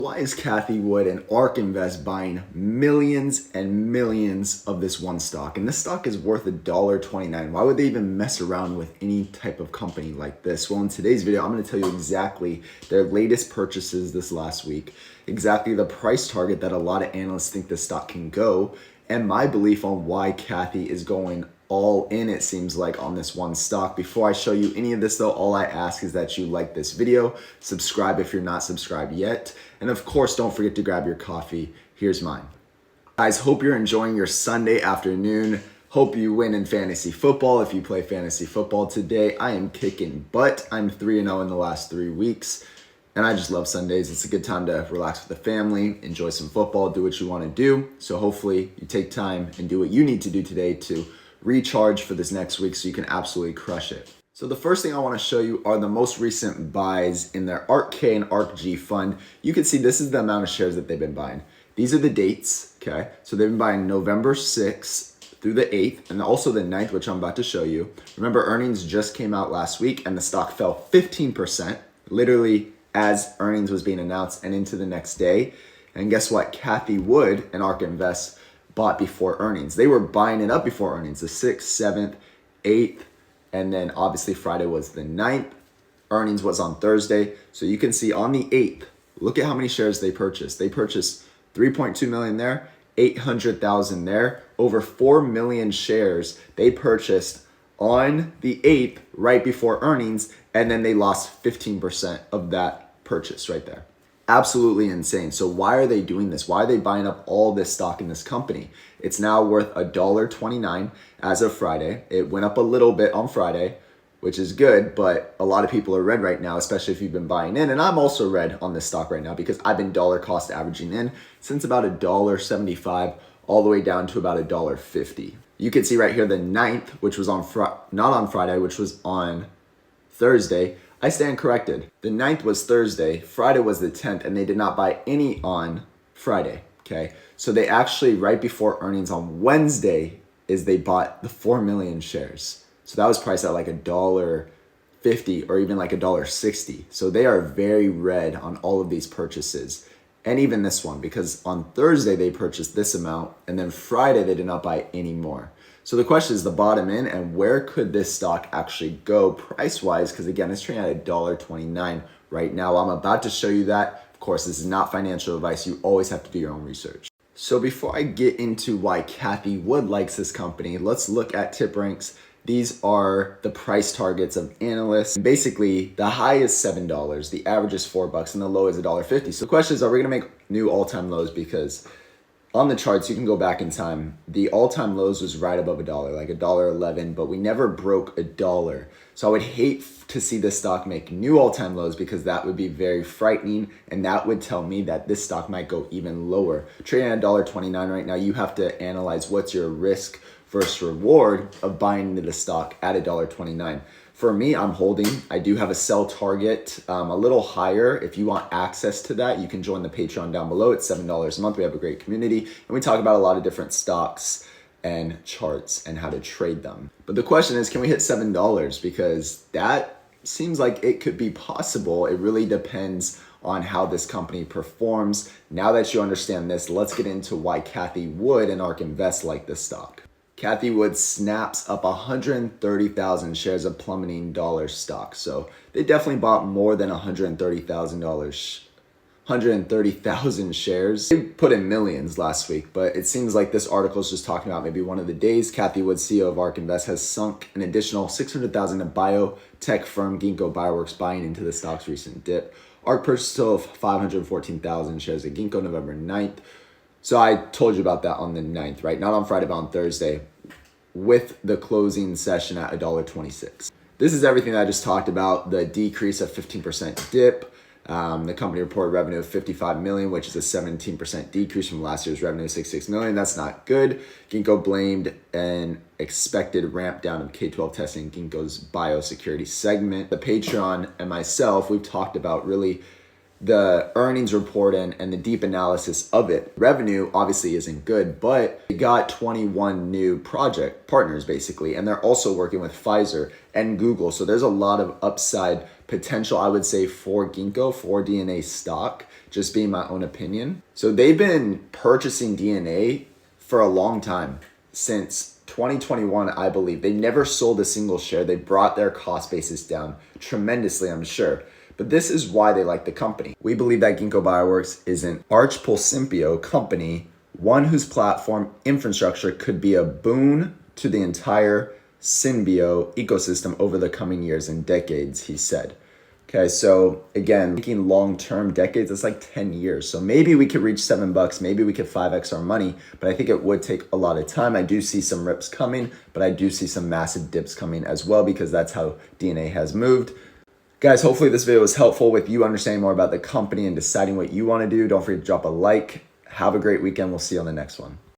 Why is Cathie Wood and Ark Invest buying millions and millions of this one stock? And this stock is worth $1.29. Why would they even mess around with any type of company like this? Well, in today's video, I'm going to tell you exactly their latest purchases this last week, exactly the price target that a lot of analysts think this stock can go, and my belief on why Cathie is going all in, it seems like, on this one stock. Before I show you any of this though, all I ask is that you like this video, subscribe if you're not subscribed yet, and of course don't forget to grab your coffee. Here's mine. Guys, hope you're enjoying your Sunday afternoon. Hope you win in fantasy football if you play fantasy football today. I am kicking butt. I'm 3-0 in the last 3 weeks. And I just love Sundays. It's a good time to relax with the family, enjoy some football, do what you want to do. So hopefully you take time and do what you need to do today to recharge for this next week so you can absolutely crush it. So the first thing I want to show you are the most recent buys in their Ark K and Ark G fund. You can see this is the amount of shares that they've been buying. These are the dates, okay? So they've been buying November 6th through the 8th and also the 9th, which I'm about to show you. Remember, earnings just came out last week and the stock fell 15%, literally as earnings was being announced and into the next day. And guess what? Cathie Wood and Ark Invest bought before earnings. They were buying it up before earnings, the 6th, 7th, 8th, and then obviously Friday was the 9th. Earnings was on Thursday. So you can see on the 8th, look at how many shares they purchased. They purchased 3.2 million there, 800,000 there, over 4 million shares they purchased on the 8th right before earnings, and then they lost 15% of that purchase right there. Absolutely insane. So why are they doing this? Why are they buying up all this stock in this company? It's now worth $1.29 as of Friday. It went up a little bit on Friday, which is good, but a lot of people are red right now, especially if you've been buying in. And I'm also red on this stock right now because I've been dollar cost averaging in since about $1.75 all the way down to about $1.50. You can see right here the 9th, which was on not on Friday, which was on Thursday. I stand corrected. The 9th was Thursday, Friday was the 10th, and they did not buy any on Friday, okay? So they actually, right before earnings on Wednesday, is they bought the 4 million shares. So that was priced at like $1.50 or even like $1.60. So they are very red on all of these purchases. And even this one, because on Thursday they purchased this amount, and then Friday they did not buy any more. So the question is the bottom in, and where could this stock actually go price-wise? Because again, it's trading at $1.29 right now. I'm about to show you that. Of course, this is not financial advice. You always have to do your own research. So before I get into why Cathie Wood likes this company, let's look at tip ranks. These are the price targets of analysts. And basically, the high is $7, the average is $4, and the low is $1.50. So the question is, are we gonna make new all-time lows? Because on the charts, you can go back in time, the all-time lows was right above $1, like $1.11, but we never broke $1. So I would hate to see this stock make new all-time lows because that would be very frightening, and that would tell me that this stock might go even lower. Trading at $1.29 right now, you have to analyze what's your risk versus reward of buying into the stock at $1.29. For me, I'm holding. I do have a sell target a little higher. If you want access to that, you can join the Patreon down below. It's $7 a month. We have a great community, and we talk about a lot of different stocks and charts and how to trade them. But the question is, can we hit $7? Because that seems like it could be possible. It really depends on how this company performs. Now that you understand this, let's get into why Cathie Wood and Ark Invest like this stock. Cathie Wood snaps up 130,000 shares of plummeting dollar stock. So they definitely bought more than $130,000 shares. They put in millions last week, but it seems like this article is just talking about maybe one of the days. Cathie Wood, CEO of Ark Invest, has sunk an additional $600,000 in biotech firm Ginkgo Bioworks buying into the stock's recent dip. Ark purchased a total of 514,000 shares at Ginkgo November 9th. So I told you about that on the 9th, right? Not on Friday, but on Thursday, with the closing session at $1.26. This is everything that I just talked about. The decrease of 15% dip. The company reported revenue of $55 million, which is a 17% decrease from last year's revenue of $66 million. That's not good. Ginkgo blamed an expected ramp down of K-12 testing in Ginkgo's biosecurity segment. The Patreon and myself, we've talked about really the earnings report and the deep analysis of it. Revenue obviously isn't good, but they got 21 new project partners basically, and they're also working with Pfizer and Google. So there's a lot of upside potential, I would say, for Ginkgo, for DNA stock, just being my own opinion. So they've been purchasing DNA for a long time, since 2021, I believe. They never sold a single share. They brought their cost basis down tremendously, I'm sure. But this is why they like the company. We believe that Ginkgo Bioworks is an arch pulsimpio company, one whose platform infrastructure could be a boon to the entire symbio ecosystem over the coming years and decades, he said. Okay, so again, thinking long-term, decades, it's like 10 years. So maybe we could reach $7, maybe we could 5x our money, but I think it would take a lot of time. I do see some rips coming, but I do see some massive dips coming as well, because that's how DNA has moved. Guys, hopefully this video was helpful with you understanding more about the company and deciding what you want to do. Don't forget to drop a like. Have a great weekend. We'll see you on the next one.